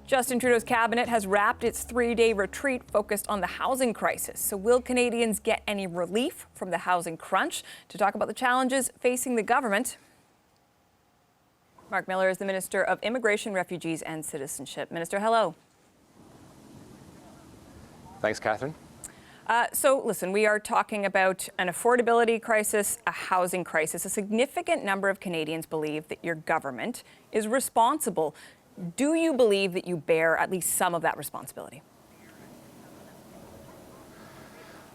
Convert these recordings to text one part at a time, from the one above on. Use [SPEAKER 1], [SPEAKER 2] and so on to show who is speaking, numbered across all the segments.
[SPEAKER 1] Justin Trudeau's cabinet has wrapped its three-day retreat focused on the housing crisis. So will Canadians get any relief from the housing crunch? To talk about the challenges facing the government, Marc Miller is the Minister of Immigration, Refugees and Citizenship. Minister, hello.
[SPEAKER 2] Thanks, Catherine.
[SPEAKER 1] So listen, we are talking about an affordability crisis, a housing crisis. A significant number of Canadians believe that your government is responsible. Do you believe that you bear at least some of that responsibility?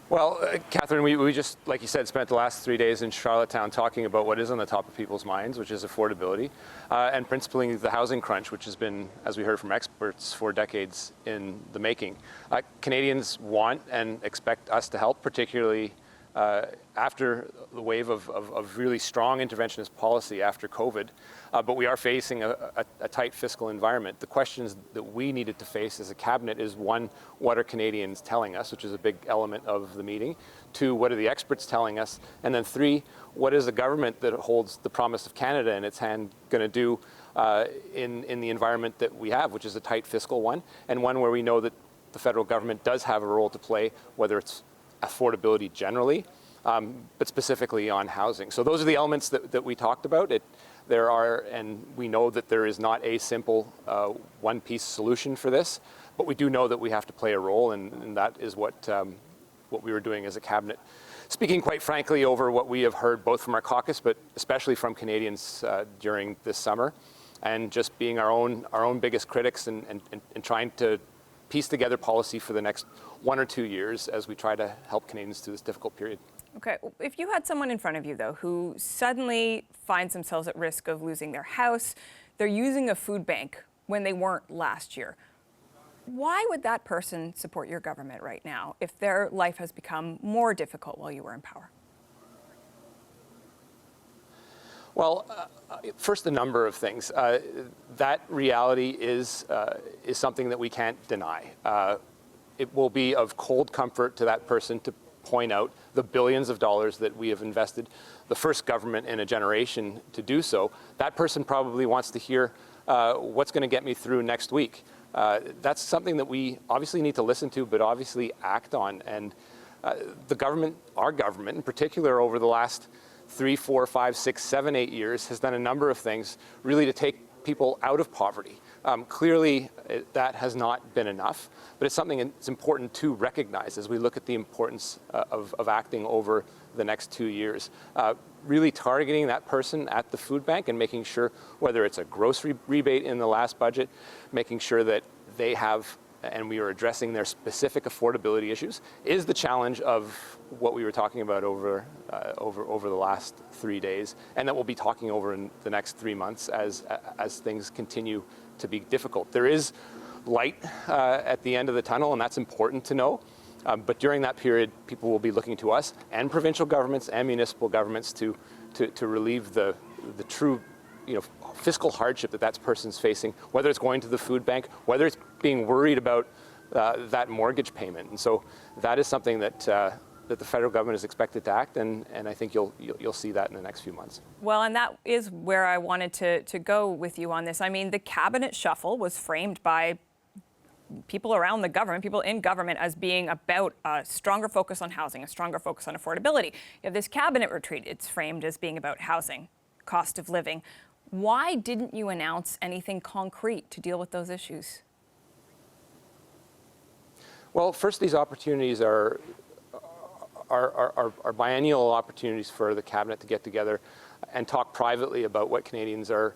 [SPEAKER 2] Well, Catherine, we just, like you said, spent the last 3 days in Charlottetown talking about what is on the top of people's minds, which is affordability, and principally the housing crunch, which has been, as we heard from experts, for decades in the making. Canadians want and expect us to help, particularly after the wave of really strong interventionist policy after COVID, but we are facing a tight fiscal environment. The questions that we needed to face as a cabinet is, one, what are Canadians telling us, which is a big element of the meeting? Two, what are the experts telling us? And then three, what is a government that holds the promise of Canada in its hand going to do in the environment that we have, which is a tight fiscal one, and one where we know that the federal government does have a role to play, whether it's affordability generally, but specifically on housing. So those are the elements that we talked about. And we know that there is not a simple one-piece solution for this, but we do know that we have to play a role, and that is what we were doing as a cabinet. Speaking quite frankly over what we have heard both from our caucus, but especially from Canadians during this summer, and just being our own biggest critics and trying to piece together policy for the next 1 or 2 years as we try to help Canadians through this difficult period.
[SPEAKER 1] Okay, if you had someone in front of you, though, who suddenly finds themselves at risk of losing their house, they're using a food bank when they weren't last year, why would that person support your government right now if their life has become more difficult while you were in power?
[SPEAKER 2] Well, first, a number of things. That reality is something that we can't deny. It will be of cold comfort to that person to point out the billions of dollars that we have invested, the first government in a generation to do so. That person probably wants to hear what's going to get me through next week. That's something that we obviously need to listen to, but obviously act on. And the government, our government in particular, over the last 3, 4, 5, 6, 7, 8 years has done a number of things really to take people out of poverty. Clearly, that has not been enough, but it's something that's important to recognize as we look at the importance of acting over the next 2 years. Really targeting that person at the food bank and making sure, whether it's a grocery rebate in the last budget, making sure that they have, and we are addressing their specific affordability issues, is the challenge of what we were talking about over the last 3 days, and that we'll be talking over in the next 3 months as things continue to be difficult. There is light at the end of the tunnel, and that's important to know. But during that period, people will be looking to us and provincial governments and municipal governments to relieve the true, fiscal hardship that person's facing, whether it's going to the food bank, whether it's being worried about that mortgage payment. And so that is something that the federal government is expected to act, and I think you'll see that in the next few months.
[SPEAKER 1] Well, and that is where I wanted to go with you on this. I mean, the cabinet shuffle was framed by people around the government, people in government, as being about a stronger focus on housing, a stronger focus on affordability. You have this cabinet retreat, it's framed as being about housing, cost of living. Why didn't you announce anything concrete to deal with those issues?
[SPEAKER 2] Well, first, these opportunities are biennial opportunities for the cabinet to get together and talk privately about what Canadians are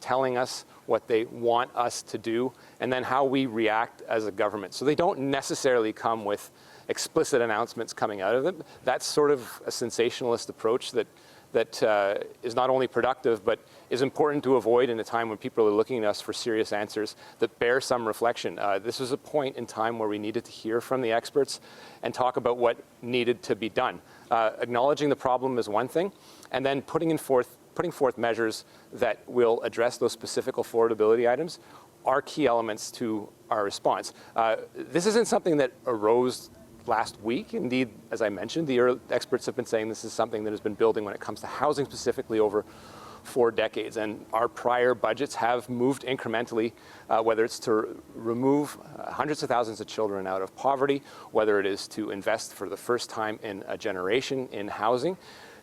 [SPEAKER 2] telling us, what they want us to do, and then how we react as a government. So they don't necessarily come with explicit announcements coming out of them. That's sort of a sensationalist approach that is not only productive, but is important to avoid in a time when people are looking at us for serious answers that bear some reflection. This was a point in time where we needed to hear from the experts and talk about what needed to be done. Acknowledging the problem is one thing, and then putting forth measures that will address those specific affordability items are key elements to our response. This isn't something that arose last week. Indeed, as I mentioned, the experts have been saying this is something that has been building when it comes to housing specifically over 4 decades. And our prior budgets have moved incrementally, whether it's to remove hundreds of thousands of children out of poverty, whether it is to invest for the first time in a generation in housing,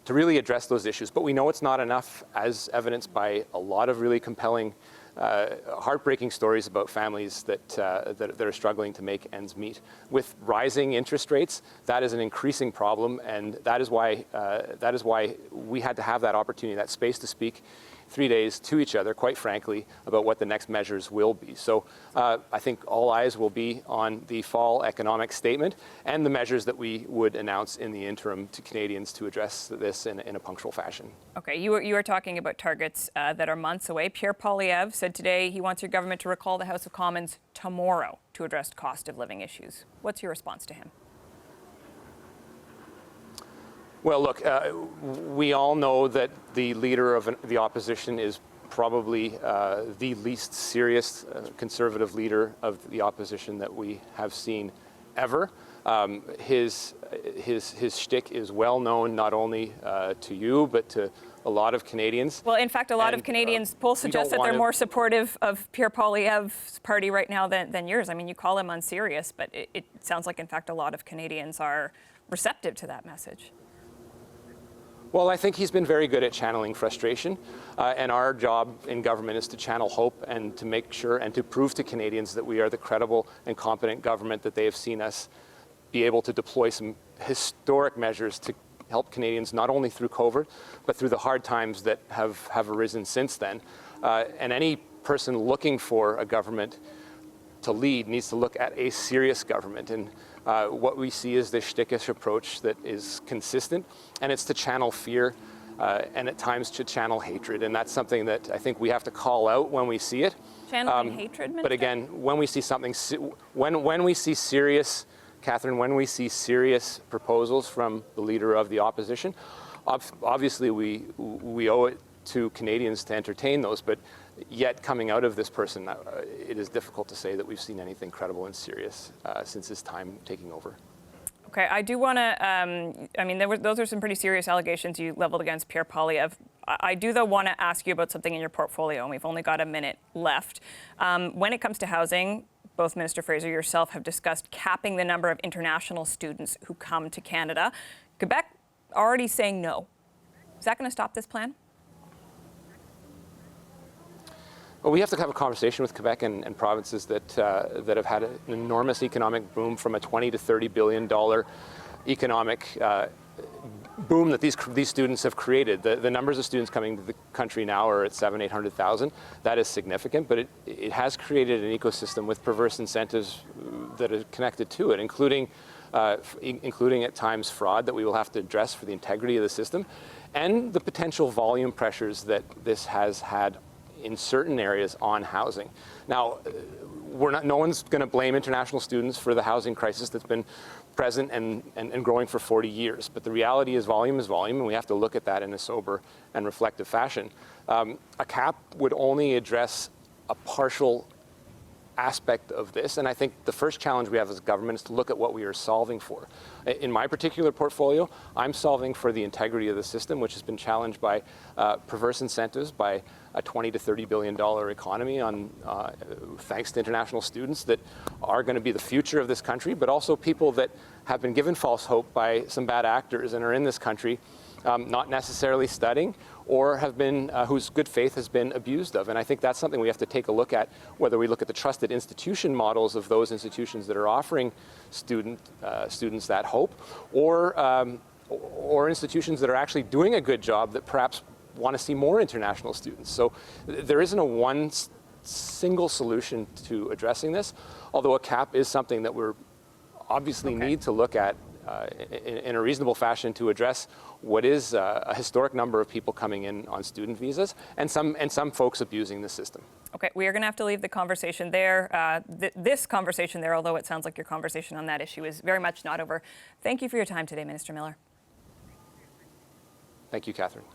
[SPEAKER 2] to really address those issues. But we know it's not enough, as evidenced by a lot of really compelling, heartbreaking stories about families that are struggling to make ends meet. With rising interest rates, that is an increasing problem, and that is why we had to have that opportunity, that space to speak 3 days to each other, quite frankly, about what the next measures will be. So I think all eyes will be on the fall economic statement and the measures that we would announce in the interim to Canadians to address this in a punctual fashion.
[SPEAKER 1] Okay, you are talking about targets that are months away. Pierre Poilievre said today he wants your government to recall the House of Commons tomorrow to address cost of living issues. What's your response to him?
[SPEAKER 2] Well, look, we all know that the leader of the opposition is probably the least serious conservative leader of the opposition that we have seen ever. His shtick is well known not only to you, but to a lot of Canadians.
[SPEAKER 1] Well, in fact, a lot of Canadians polls suggest that they're more supportive of Pierre Poilievre's party right now than yours. I mean, you call him unserious, but it sounds like, in fact, a lot of Canadians are receptive to that message.
[SPEAKER 2] Well, I think he's been very good at channeling frustration, and our job in government is to channel hope and to make sure and to prove to Canadians that we are the credible and competent government that they have seen us be able to deploy some historic measures to help Canadians not only through COVID, but through the hard times that have arisen since then. And any person looking for a government to lead needs to look at a serious government. And what we see is this shtickish approach that is consistent, and it's to channel fear and at times to channel hatred. And that's something that I think we have to call out when we see it.
[SPEAKER 1] Channeling hatred, Minister?
[SPEAKER 2] But again, when we see something, when we see serious, Catherine, when we see serious proposals from the leader of the opposition, obviously we owe it to Canadians to entertain those, but yet coming out of this person, it is difficult to say that we've seen anything credible and serious since his time taking over.
[SPEAKER 1] Okay, I do want to, I mean, those are some pretty serious allegations you leveled against Pierre Poilievre. I do, though, want to ask you about something in your portfolio, and we've only got a minute left. When it comes to housing, both Minister Fraser and yourself have discussed capping the number of international students who come to Canada. Quebec already saying no. Is that going to stop this plan?
[SPEAKER 2] Well, we have to have a conversation with Quebec and provinces that have had an enormous economic boom from a $20 to $30 billion economic boom that these students have created. The numbers of students coming to the country now are at 700,000-800,000. That is significant, but it has created an ecosystem with perverse incentives that are connected to it, including at times fraud that we will have to address for the integrity of the system, and the potential volume pressures that this has had in certain areas on housing. Now, no one's going to blame international students for the housing crisis that's been present and growing for 40 years. But the reality is volume, and we have to look at that in a sober and reflective fashion. A cap would only address a partial aspect of this, and I think the first challenge we have as a government is to look at what we are solving for. In my particular portfolio, I'm solving for the integrity of the system, which has been challenged by perverse incentives, by a $20 to $30 billion economy thanks to international students that are going to be the future of this country, but also people that have been given false hope by some bad actors and are in this country not necessarily studying, or have been whose good faith has been abused of. And I think that's something we have to take a look at, whether we look at the trusted institution models of those institutions that are offering students that hope, or institutions that are actually doing a good job that perhaps want to see more international students. So there isn't a one single solution to addressing this, although a cap is something that we're obviously need to look at in a reasonable fashion to address what is a historic number of people coming in on student visas and some folks abusing the system.
[SPEAKER 1] Okay, we are going to have to leave the conversation there, this conversation there, although it sounds like your conversation on that issue is very much not over. Thank you for your time today, Minister Miller.
[SPEAKER 2] Thank you, Catherine.